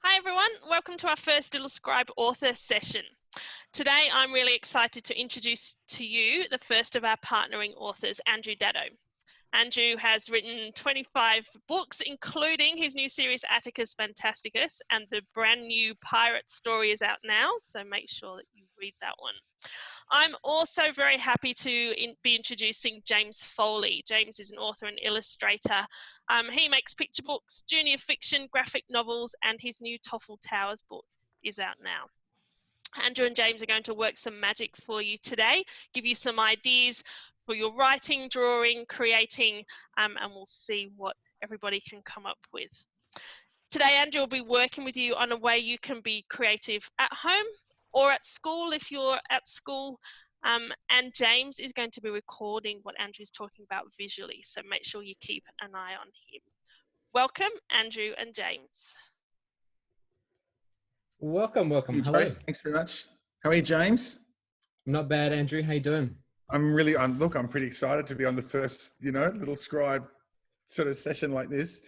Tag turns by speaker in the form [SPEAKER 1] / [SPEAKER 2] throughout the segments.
[SPEAKER 1] Hi everyone, welcome to our first Little Scribe author session. Today I'm really excited to introduce to you the first of our partnering authors, Andrew Daddo. Andrew has written 25 books, including his new series Atticus Fantasticus, and the brand new pirate story is out now, so make sure that you read that one. I'm also very happy to be introducing James Foley. James is an author and illustrator. He makes picture books, junior fiction, graphic novels, and his new Toffle Towers book is out now. Andrew and James are going to work some magic for you today, give you some ideas for your writing, drawing, creating, and we'll see what everybody can come up with. Today, Andrew will be working with you on a way you can be creative at home or at school if you're at school. And James is going to be recording what Andrew's talking about visually, so make sure you keep an eye on him. Welcome, Andrew and James.
[SPEAKER 2] Welcome.
[SPEAKER 3] Hello. Thanks very much. How are you, James?
[SPEAKER 2] Not bad, Andrew. How you doing?
[SPEAKER 3] I'm pretty excited to be on the first, Little Scribe sort of session like this.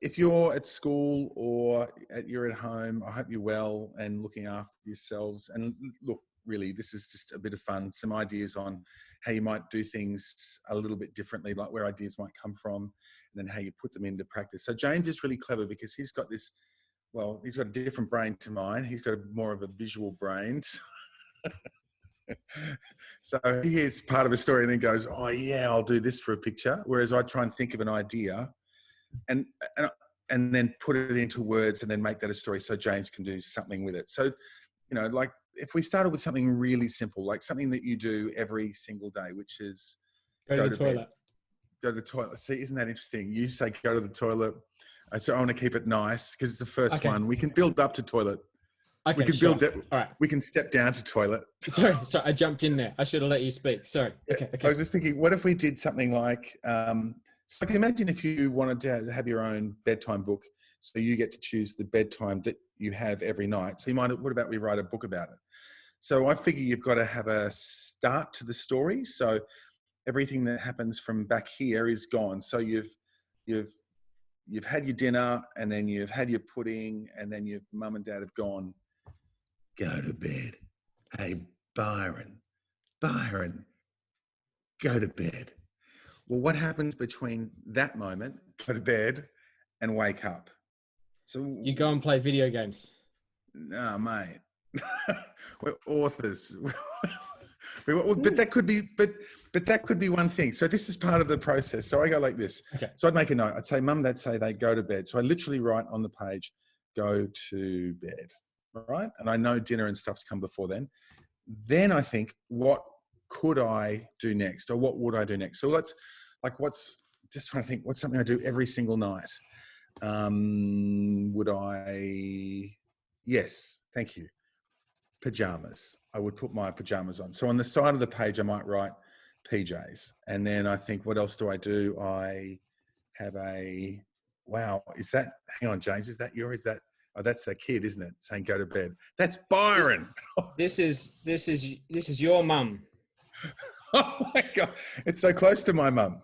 [SPEAKER 3] If you're at school or you're at home, I hope you're well and looking after yourselves. And look, really, this is just a bit of fun, some ideas on how you might do things a little bit differently, like where ideas might come from, and then how you put them into practice. So James is really clever because he's got a different brain to mine. He's got more of a visual brain. So he hears part of a story and then goes, oh yeah, I'll do this for a picture. Whereas I try and think of an idea and then put it into words and then make that a story so James can do something with it. So, like if we started with something really simple, like something that you do every single day, which is
[SPEAKER 2] go to the toilet.
[SPEAKER 3] Bed. Go to the toilet. See, isn't that interesting? You say go to the toilet. So I want to keep it nice because it's the first one. We can build up to toilet.
[SPEAKER 2] Okay,
[SPEAKER 3] we can build it.
[SPEAKER 2] All right.
[SPEAKER 3] We can step down to toilet.
[SPEAKER 2] Sorry, I jumped in there. I should have let you speak. Sorry. Okay.
[SPEAKER 3] I was just thinking, what if we did something like, so I can imagine if you wanted to have your own bedtime book, so you get to choose the bedtime that you have every night. So what about we write a book about it? So I figure you've got to have a start to the story. So everything that happens from back here is gone. So you've had your dinner and then you've had your pudding and then your mum and dad have gone, go to bed. Hey, Byron, go to bed. Well, what happens between that moment, go to bed, and wake up? So
[SPEAKER 2] you go and play video games.
[SPEAKER 3] No, mate. We're authors. But that could be one thing. So this is part of the process. So I go like this.
[SPEAKER 2] Okay.
[SPEAKER 3] So I'd make a note. I'd say, Mum, Dad say they go to bed. So I literally write on the page, go to bed. All right. And I know dinner and stuff's come before then. Then I think, what could I do next? Or what would I do next? So just trying to think, what's something I do every single night? Yes, thank you. Pajamas. I would put my pajamas on. So on the side of the page, I might write PJs. And then I think, what else do? I have hang on, James, is that oh, that's that kid, isn't it? Saying go to bed. That's Byron.
[SPEAKER 2] This is your mum.
[SPEAKER 3] Oh my God. It's so close to my mum.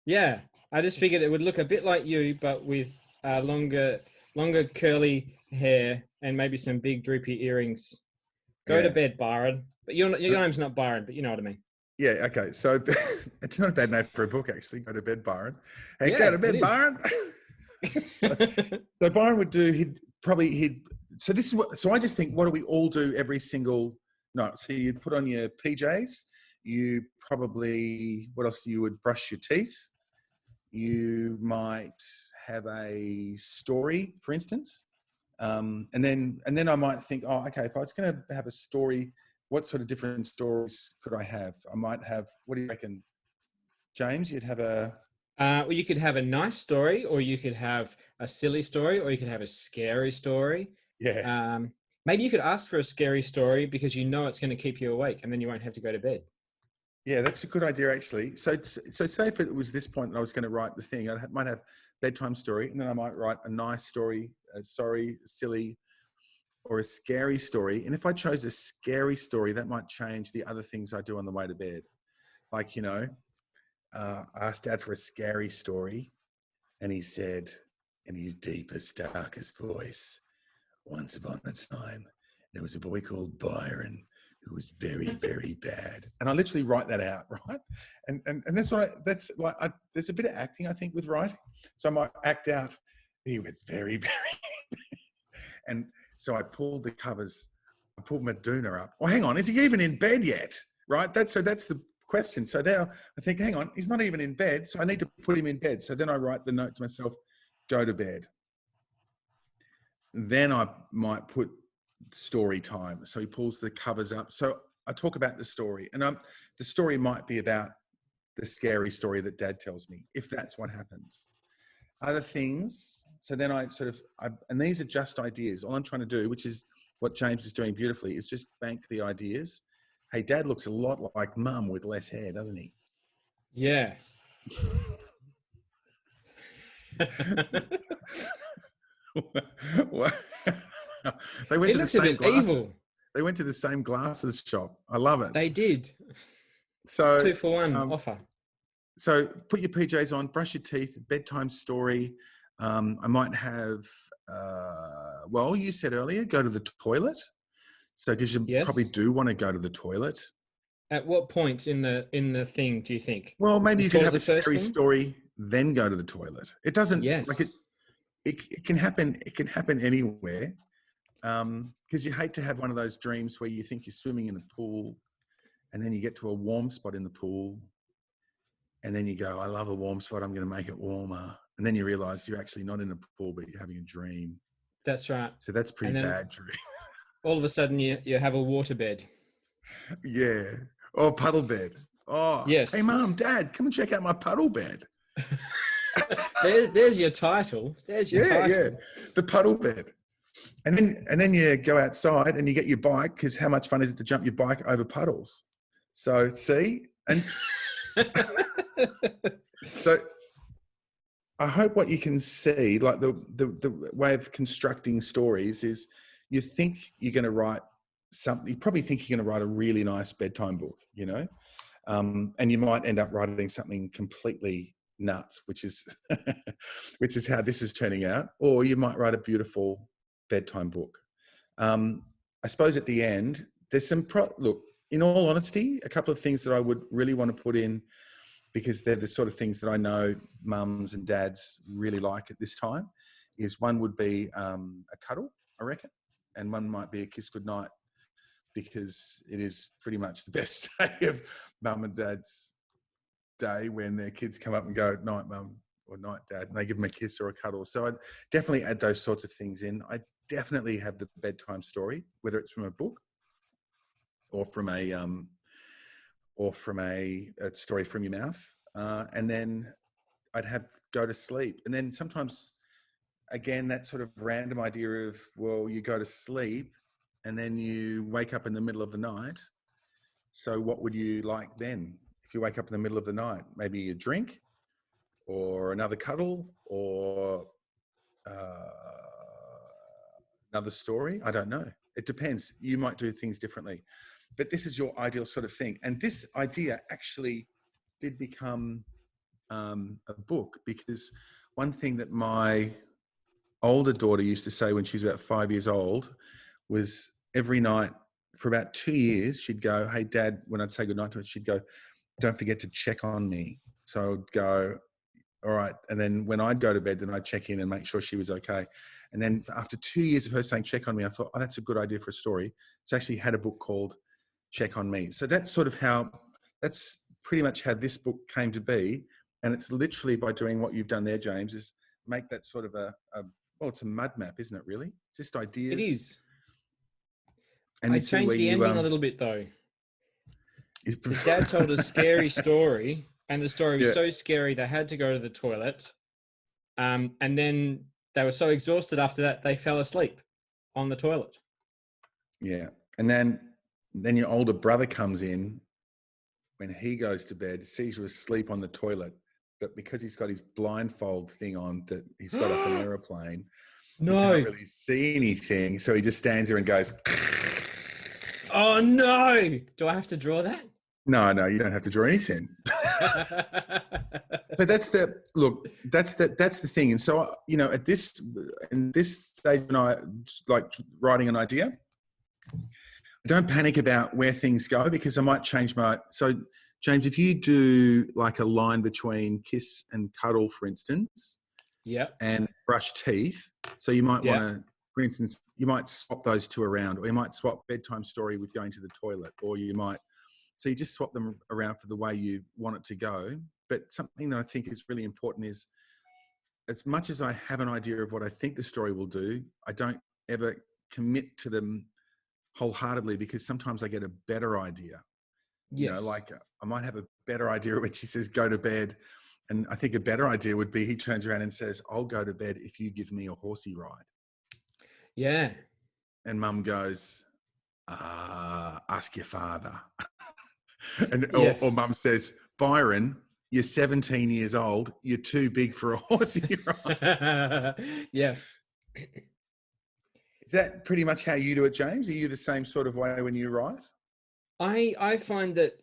[SPEAKER 2] Yeah. I just figured it would look a bit like you, but with longer curly hair and maybe some big droopy earrings. Go to bed, Byron. But your name's not Byron, but you know what I mean.
[SPEAKER 3] Yeah, okay. So it's not a bad name for a book, actually. Go to bed, Byron. Hey, go to bed, Byron. so Byron would do, so I just think, what do we all do every single night? So you'd put on your PJs. You probably, what else? You would brush your teeth. You might have a story, for instance. And then I might think, oh, okay, if I was going to have a story, what sort of different stories could I have? I might have, what do you reckon, James? You'd have
[SPEAKER 2] well, you could have a nice story, or you could have a silly story, or you could have a scary story.
[SPEAKER 3] Yeah.
[SPEAKER 2] Maybe you could ask for a scary story because you know it's going to keep you awake, and then you won't have to go to bed.
[SPEAKER 3] Yeah, that's a good idea, actually. So say if it was this point and I was going to write the thing, I might have bedtime story, and then I might write a nice story, silly, or a scary story. And if I chose a scary story, that might change the other things I do on the way to bed. Like, I asked Dad for a scary story, and he said in his deepest, darkest voice, once upon a time, there was a boy called Byron who was very, very bad. And I literally write that out, right? And that's what there's a bit of acting, I think, with writing. So I might act out, he was very, very and so I pulled the covers, I pulled Maduna up. Oh, hang on, is he even in bed yet? Right? That's the question. So now I think, hang on, he's not even in bed, so I need to put him in bed. So then I write the note to myself, go to bed. Then I might put story time. So he pulls the covers up. So I talk about the story, and the story might be about the scary story that Dad tells me, if that's what happens. Other things, so then and these are just ideas. All I'm trying to do, which is what James is doing beautifully, is just bank the ideas. Hey, Dad looks a lot like Mum with less hair, doesn't he?
[SPEAKER 2] Yeah.
[SPEAKER 3] They went
[SPEAKER 2] It
[SPEAKER 3] to the
[SPEAKER 2] looks
[SPEAKER 3] same
[SPEAKER 2] a bit
[SPEAKER 3] glasses.
[SPEAKER 2] evil.
[SPEAKER 3] They went to the same glasses shop. I love it.
[SPEAKER 2] They did.
[SPEAKER 3] So
[SPEAKER 2] 2 for 1 offer.
[SPEAKER 3] So put your PJs on, brush your teeth, bedtime story. I might have, well, you said earlier, go to the toilet. So because you probably do want to go to the toilet.
[SPEAKER 2] At what point in the thing do you think?
[SPEAKER 3] Well, maybe you could have a scary story, then go to the toilet. It doesn't like it can happen. It can happen anywhere. Because you hate to have one of those dreams where you think you're swimming in a pool, and then you get to a warm spot in the pool, and then you go, I love a warm spot, I'm going to make it warmer. And then you realize you're actually not in a pool, but you're having a dream.
[SPEAKER 2] That's right.
[SPEAKER 3] So that's pretty bad dream.
[SPEAKER 2] All of a sudden you have a water bed.
[SPEAKER 3] Yeah. Or a puddle bed. Oh, yes. Hey, Mum, Dad, come and check out my puddle bed.
[SPEAKER 2] There's your title. There's your title. Yeah,
[SPEAKER 3] the puddle bed. And then you go outside and you get your bike, because how much fun is it to jump your bike over puddles? So see, and so I hope what you can see, like the way of constructing stories, is you think you're going to write something. You probably think you're going to write a really nice bedtime book, you know, and you might end up writing something completely nuts, which is how this is turning out. Or you might write a beautiful bedtime book. I suppose at the end, there's some look, in all honesty, a couple of things that I would really want to put in, because they're the sort of things that I know mums and dads really like at this time, is one would be a cuddle, I reckon, and one might be a kiss goodnight, because it is pretty much the best day of mum and dad's day when their kids come up and go, night mum or night dad, and they give them a kiss or a cuddle. So I'd definitely add those sorts of things in. I definitely have the bedtime story, whether it's from a book or from a story from your mouth, and then I'd have go to sleep. And then sometimes, again, that sort of random idea of, well, you go to sleep and then you wake up in the middle of the night. So what would you like then? If you wake up in the middle of the night, maybe a drink or another cuddle or another story. I don't know. It depends. You might do things differently, but this is your ideal sort of thing. And this idea actually did become a book, because one thing that my older daughter used to say when she was about 5 years old was, every night for about 2 years, she'd go, hey, Dad, when I'd say goodnight to her, she'd go, don't forget to check on me. So I'd go, all right. And then when I'd go to bed, then I'd check in and make sure she was okay. And then after 2 years of her saying, check on me, I thought, oh, that's a good idea for a story. So I actually had a book called Check on Me. So that's sort of that's pretty much how this book came to be. And it's literally by doing what you've done there, James, is make that sort of well, it's a mud map, isn't it, really? It's just ideas.
[SPEAKER 2] It is.
[SPEAKER 3] And
[SPEAKER 2] I changed the ending a little bit, though. His dad told a scary story, and the story was so scary they had to go to the toilet. And then they were so exhausted after that, they fell asleep on the toilet. Yeah. And then your older brother comes in when he goes to bed, sees you asleep on the toilet, but because he's got his blindfold thing on that he's got off an aeroplane, he can't really see anything. So he just stands there and goes, oh no! Do I have to draw that? No, you don't have to draw anything.
[SPEAKER 3] So that's the thing. And so, in this stage, when I like writing an idea, don't panic about where things go, because I might change so James, if you do like a line between kiss and cuddle, for instance, and brush teeth, so you might want to, for instance, you might swap those two around, or you might swap bedtime story with going to the toilet, or so you just swap them around for the way you want it to go. But something that I think is really important is, as much as I have an idea of what I think the story will do, I don't ever commit to them wholeheartedly, because sometimes I get a better idea. Like I might have a better idea when she says, go to bed. And I think a better idea would be, he turns around and says, I'll go to bed if you give me a horsey ride.
[SPEAKER 2] Yeah.
[SPEAKER 3] And mum goes, ask your father. Or mum says, Byron, you're 17 years old. You're too big for a horsey ride.
[SPEAKER 2] Yes.
[SPEAKER 3] Is that pretty much how you do it, James? Are you the same sort of way when you write?
[SPEAKER 2] I find that,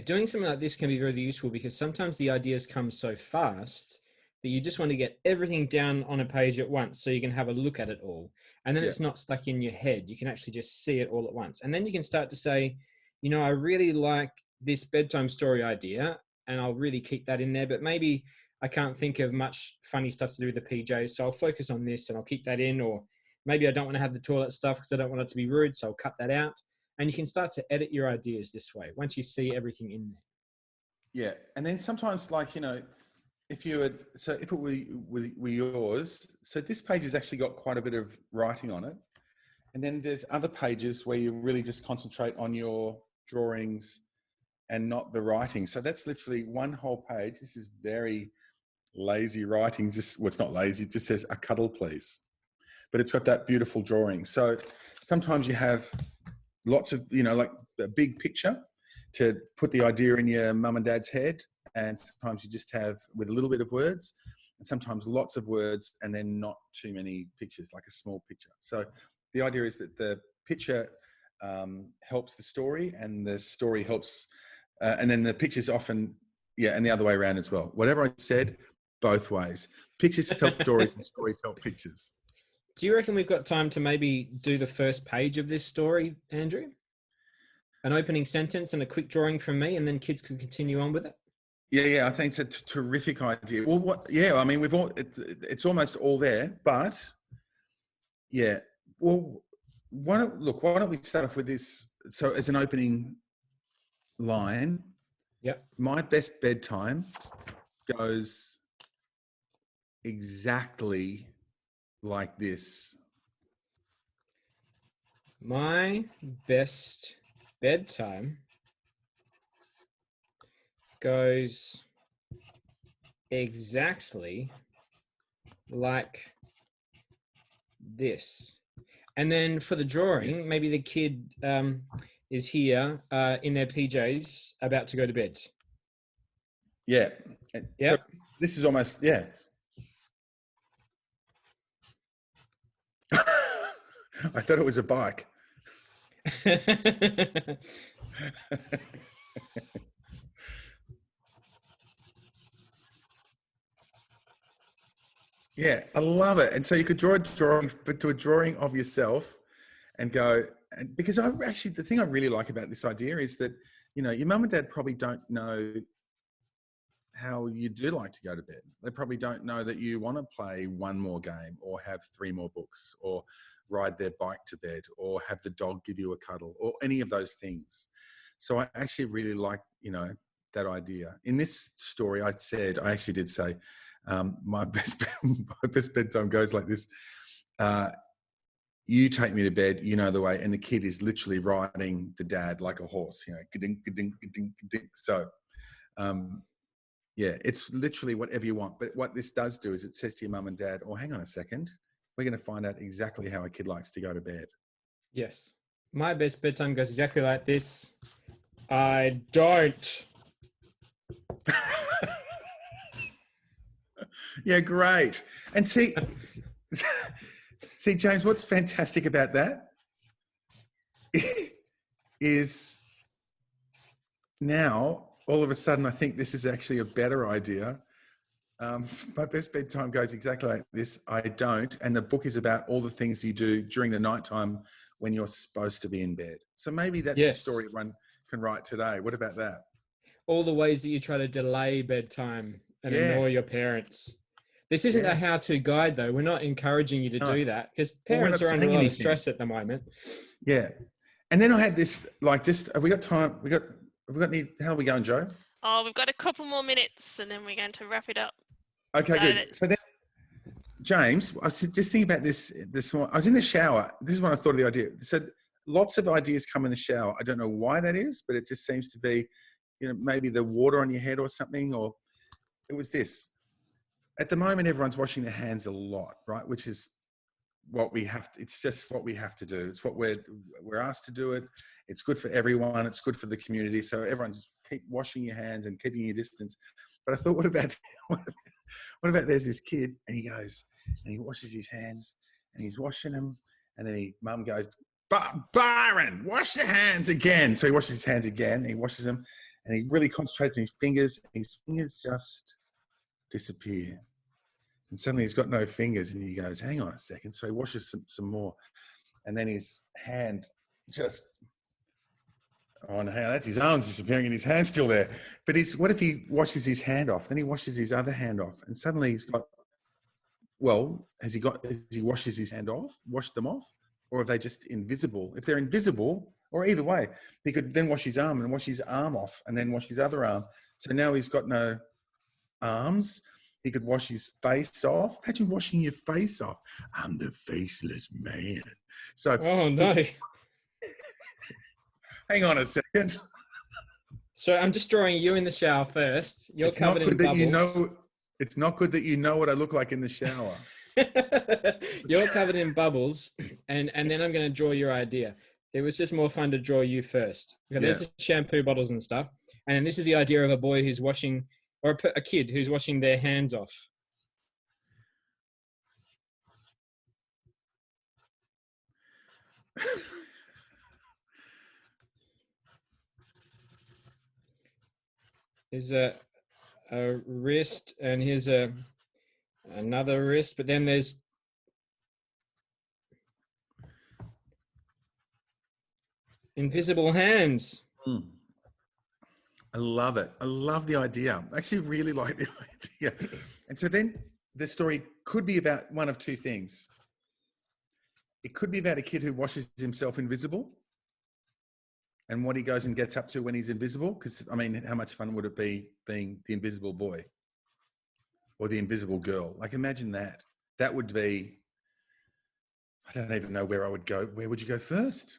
[SPEAKER 2] doing something like this can be very useful, because sometimes the ideas come so fast that you just want to get everything down on a page at once, so you can have a look at it all. And then it's not stuck in your head. You can actually just see it all at once. And then you can start to say, I really like this bedtime story idea, and I'll really keep that in there, but maybe I can't think of much funny stuff to do with the PJs, so I'll focus on this and I'll keep that in. Or maybe I don't want to have the toilet stuff because I don't want it to be rude, so I'll cut that out. And you can start to edit your ideas this way, once you see everything in there.
[SPEAKER 3] Yeah. And then sometimes, like, if it were yours, so this page has actually got quite a bit of writing on it. And then there's other pages where you really just concentrate on your drawings and not the writing. So that's literally one whole page. This is very lazy writing. It's not lazy. It just says, a cuddle, please. But it's got that beautiful drawing. So sometimes you have lots of, like a big picture to put the idea in your mum and dad's head. And sometimes you just have with a little bit of words, and sometimes lots of words and then not too many pictures, like a small picture. So the idea is that the picture helps the story, and the story helps, and then the pictures often, and the other way around as well. Whatever I said, both ways. Pictures help stories and stories help pictures.
[SPEAKER 2] Do you reckon we've got time to maybe do the first page of this story, Andrew? An opening sentence and a quick drawing from me, and then kids could continue on with it?
[SPEAKER 3] Yeah, I think it's a terrific idea. Well, I mean, it's almost all there, but well, why don't we start off with this? So as an opening line, my best bedtime goes exactly like this.
[SPEAKER 2] My best bedtime goes exactly like this. And then for the drawing, maybe the kid is here in their PJs about to go to bed.
[SPEAKER 3] Yeah. So this is almost, I thought it was a bike. Yeah, I love it. And so you could draw a drawing, but do a drawing of yourself and go, and because the thing I really like about this idea is that, your mum and dad probably don't know how you do like to go to bed. They probably don't know that you want to play one more game, or have 3 more books, or ride their bike to bed, or have the dog give you a cuddle, or any of those things. So I actually really like, that idea. In this story, I actually did say, my best bedtime goes like this. You take me to bed, you know the way, and the kid is literally riding the dad like a horse, ga-ding, ga-ding, ga-ding, ga-ding. So, it's literally whatever you want. But what this does do is it says to your mum and dad, oh, hang on a second, we're going to find out exactly how a kid likes to go to bed.
[SPEAKER 2] Yes. My best bedtime goes exactly like this. I don't.
[SPEAKER 3] Yeah, great. And see, James, what's fantastic about that is now all of a sudden, I think this is actually a better idea. My best bedtime goes exactly like this. I don't. And the book is about all the things you do during the nighttime when you're supposed to be in bed. So maybe that's the
[SPEAKER 2] Yes.
[SPEAKER 3] story one can write today. What about that?
[SPEAKER 2] All the ways that you try to delay bedtime and annoy your parents. This isn't a how-to guide, though. We're not encouraging you to do that because parents are under a lot of stress at the moment.
[SPEAKER 3] Yeah. And then I had this, like, just, have we got time? Have we got any, how are we going, Joe?
[SPEAKER 1] Oh, we've got a couple more minutes and then we're going to wrap it up.
[SPEAKER 3] Okay, good. So then, James, I was just thinking about this morning. I was in the shower. This is when I thought of the idea. So lots of ideas come in the shower. I don't know why that is, but it just seems to be, maybe the water on your head or something, or it was this. At the moment, everyone's washing their hands a lot, right? Which is what we have to, it's just what we have to do. It's what we're asked to do it. It's good for everyone. It's good for the community. So everyone just keep washing your hands and keeping your distance. But I thought, what about there's this kid and he goes and he washes his hands and he's washing them. And then mum goes, Byron, wash your hands again. So he washes his hands again and he washes them and he really concentrates on his fingers. And his fingers just disappear. And suddenly he's got no fingers and he goes, hang on a second. So he washes some more. And then his hand just, oh no, that's his arms disappearing and his hand's still there. But what if he washes his hand off? Then he washes his other hand off. And suddenly he's got, well, has he washes his hand off, washed them off? Or are they just invisible? If they're invisible, or either way, he could then wash his arm and wash his arm off and then wash his other arm. So now he's got no arms. He could wash his face off. Imagine washing your face off. I'm the faceless man. So,
[SPEAKER 2] oh no.
[SPEAKER 3] Hang on a second.
[SPEAKER 2] So I'm just drawing you in the shower first. You're covered in bubbles.
[SPEAKER 3] It's not good that you know what I look like in the shower.
[SPEAKER 2] You're covered in bubbles, and then I'm going to draw your idea. It was just more fun to draw you first. Okay, there's the shampoo bottles and stuff. And this is the idea of a boy who's washing, or a kid who's washing their hands off. Here's a wrist, and here's another wrist, but then there's invisible hands.
[SPEAKER 3] I love it. I love the idea. I actually really like the idea. And so then the story could be about one of two things. It could be about a kid who washes himself invisible and what he goes and gets up to when he's invisible. Because, I mean, how much fun would it be being the invisible boy or the invisible girl? Like, imagine that. That would be, I don't even know where I would go. Where would you go first?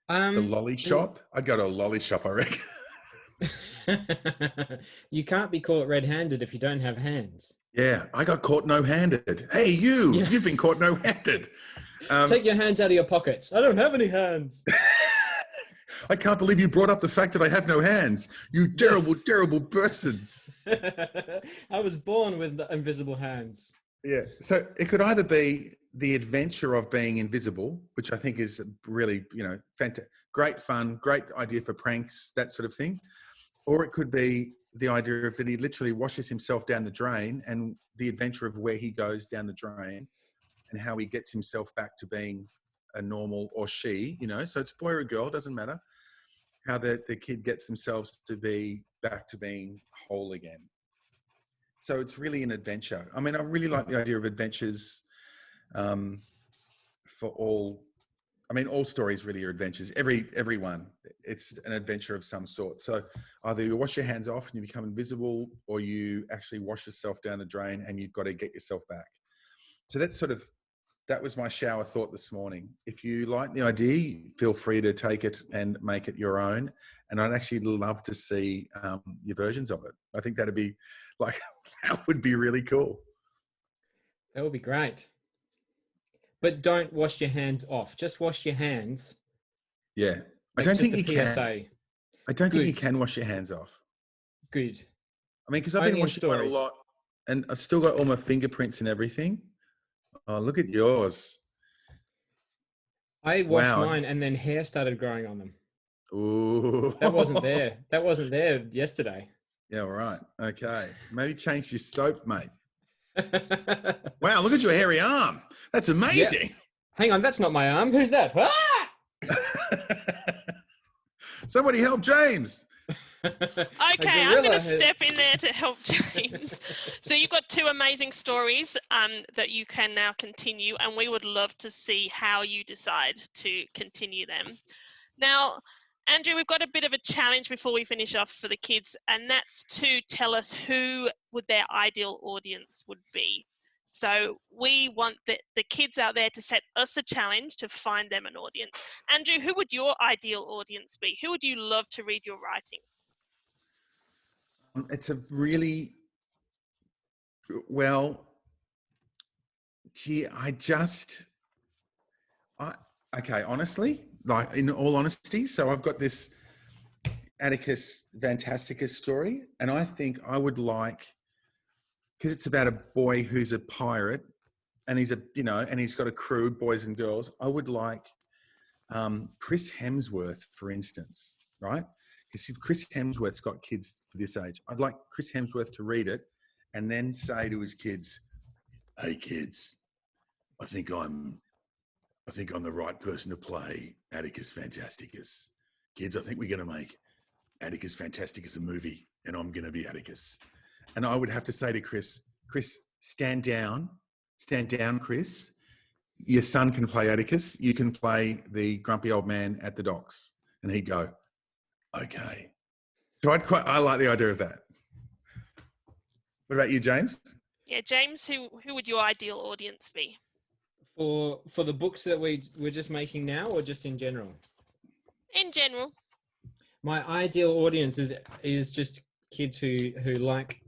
[SPEAKER 3] The lolly shop? I'd go to a lolly shop, I reckon.
[SPEAKER 2] You can't be caught red-handed if you don't have hands.
[SPEAKER 3] Yeah, I got caught no-handed. Hey, you've been caught no-handed.
[SPEAKER 2] Take your hands out of your pockets. I don't have any hands.
[SPEAKER 3] I can't believe you brought up the fact that I have no hands. You terrible, terrible person.
[SPEAKER 2] I was born with invisible hands.
[SPEAKER 3] Yeah. So it could either be the adventure of being invisible, which I think is really, fantastic, great fun, great idea for pranks, that sort of thing. Or it could be the idea of that he literally washes himself down the drain and the adventure of where he goes down the drain and how he gets himself back to being a normal, or she, so it's a boy or a girl, doesn't matter, how the kid gets themselves to be back to being whole again. So it's really an adventure. I mean, I really like the idea of adventures for all. I mean, all stories really are adventures. Every one, it's an adventure of some sort. So either you wash your hands off and you become invisible, or you actually wash yourself down the drain and you've got to get yourself back. So that was my shower thought this morning. If you like the idea, feel free to take it and make it your own. And I'd actually love to see your versions of it. I think that would be really cool.
[SPEAKER 2] That would be great. But don't wash your hands off. Just wash your hands.
[SPEAKER 3] Yeah. I don't think you can. I don't think you
[SPEAKER 2] Good.
[SPEAKER 3] can wash your hands off.
[SPEAKER 2] Good.
[SPEAKER 3] I mean, because I've been washing quite a lot and I've still got all my fingerprints and everything. Oh, look at yours.
[SPEAKER 2] I washed mine and then hair started growing on them.
[SPEAKER 3] Ooh.
[SPEAKER 2] That wasn't there. That wasn't there yesterday.
[SPEAKER 3] Yeah, all right. Okay. Maybe change your soap, mate. Wow, look at your hairy arm. That's amazing.
[SPEAKER 2] Yeah. Hang on, that's not my arm. Who's that? Ah!
[SPEAKER 3] Somebody help James.
[SPEAKER 1] Okay, I'm going to step in there to help James. So you've got two amazing stories that you can now continue, and we would love to see how you decide to continue them. Now, Andrew, we've got a bit of a challenge before we finish off for the kids, and that's to tell us who would their ideal audience would be. So we want the kids out there to set us a challenge to find them an audience. Andrew, who would your ideal audience be? Who would you love to read your writing?
[SPEAKER 3] It's a really, well, gee, okay, honestly, like in all honesty, so I've got this Atticus Fantasticus story, and I think I would like, because it's about a boy who's a pirate, and he's got a crew, boys and girls. I would like Chris Hemsworth, for instance, right? Because Chris Hemsworth's got kids for this age. I'd like Chris Hemsworth to read it and then say to his kids, "Hey kids, I think I'm the right person to play Atticus Fantasticus. Kids, I think we're going to make Atticus Fantasticus a movie, and I'm going to be Atticus." And I would have to say to Chris, stand down, Chris. Your son can play Atticus. You can play the grumpy old man at the docks. And he'd go, okay. So I like the idea of that. What about you, James?
[SPEAKER 1] Yeah, James, who would your ideal audience be?
[SPEAKER 2] For the books that we're just making now, or just in general?
[SPEAKER 1] In general.
[SPEAKER 2] My ideal audience is just kids who like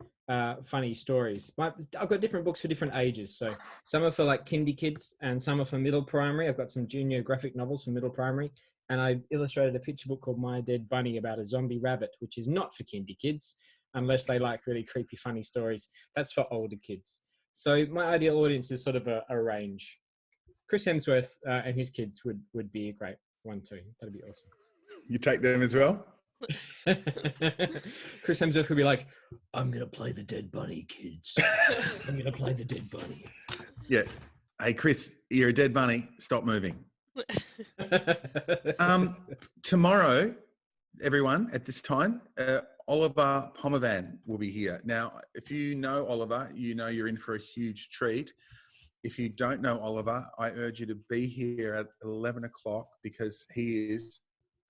[SPEAKER 2] funny stories. I've got different books for different ages. So some are for like kindy kids, and some are for middle primary. I've got some junior graphic novels for middle primary, and I illustrated a picture book called My Dead Bunny about a zombie rabbit, which is not for kindy kids unless they like really creepy, funny stories. That's for older kids. So my ideal audience is sort of a range. Chris Hemsworth and his kids would be a great one too. That'd be awesome.
[SPEAKER 3] You take them as well?
[SPEAKER 2] Chris Hemsworth would be like, "I'm going to play the dead bunny, kids. I'm going to play the dead bunny."
[SPEAKER 3] Yeah. Hey, Chris, you're a dead bunny. Stop moving. Tomorrow, everyone, at this time, Oliver Pomervan will be here. Now, if you know Oliver, you know you're in for a huge treat. If you don't know Oliver, I urge you to be here at 11 o'clock because he is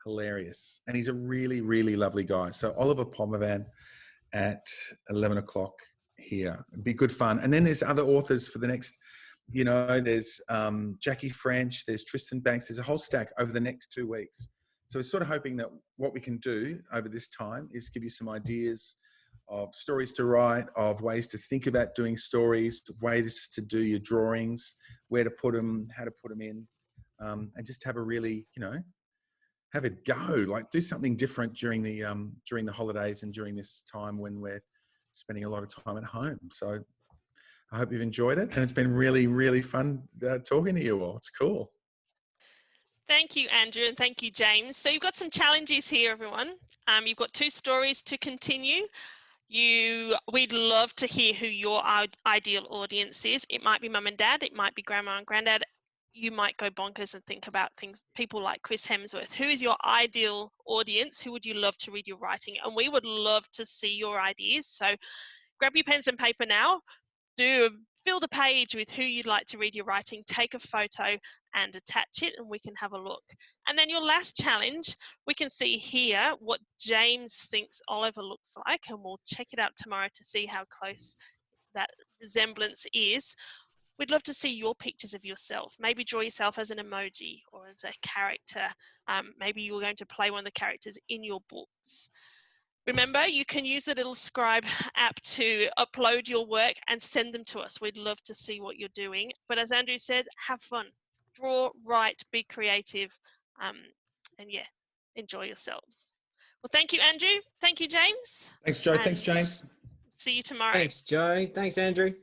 [SPEAKER 3] hilarious. And he's a really, really lovely guy. So Oliver Pomervan at 11 o'clock here. It'd be good fun. And then there's other authors for the next, there's Jackie French, there's Tristan Banks. There's a whole stack over the next 2 weeks. So we're sort of hoping that what we can do over this time is give you some ideas of stories to write, of ways to think about doing stories, ways to do your drawings, where to put them, how to put them in, and just have a really, have it go, like do something different during the holidays and during this time when we're spending a lot of time at home. So I hope you've enjoyed it, and it's been really, really fun talking to you all. It's cool.
[SPEAKER 1] Thank you, Andrew, and thank you, James. So you've got some challenges here, everyone. You've got 2 stories to continue. We'd love to hear who your ideal audience is. It might be mum and dad, it might be grandma and granddad. You might go bonkers and think about people like Chris Hemsworth. Who is your ideal audience? Who would you love to read your writing? And we would love to see your ideas. So grab your pens and paper now. Fill the page with who you'd like to read your writing, take a photo and attach it, and we can have a look. And then your last challenge, we can see here what James thinks Oliver looks like, and we'll check it out tomorrow to see how close that resemblance is. We'd love to see your pictures of yourself. Maybe draw yourself as an emoji or as a character. Maybe you're going to play one of the characters in your books. Remember, you can use the little Scribe app to upload your work and send them to us. We'd love to see what you're doing. But as Andrew said, have fun. Draw, write, be creative, and yeah, enjoy yourselves. Well, thank you, Andrew. Thank you, James.
[SPEAKER 3] Thanks, Joe. Thanks, James.
[SPEAKER 1] See you tomorrow.
[SPEAKER 2] Thanks, Joe. Thanks, Andrew.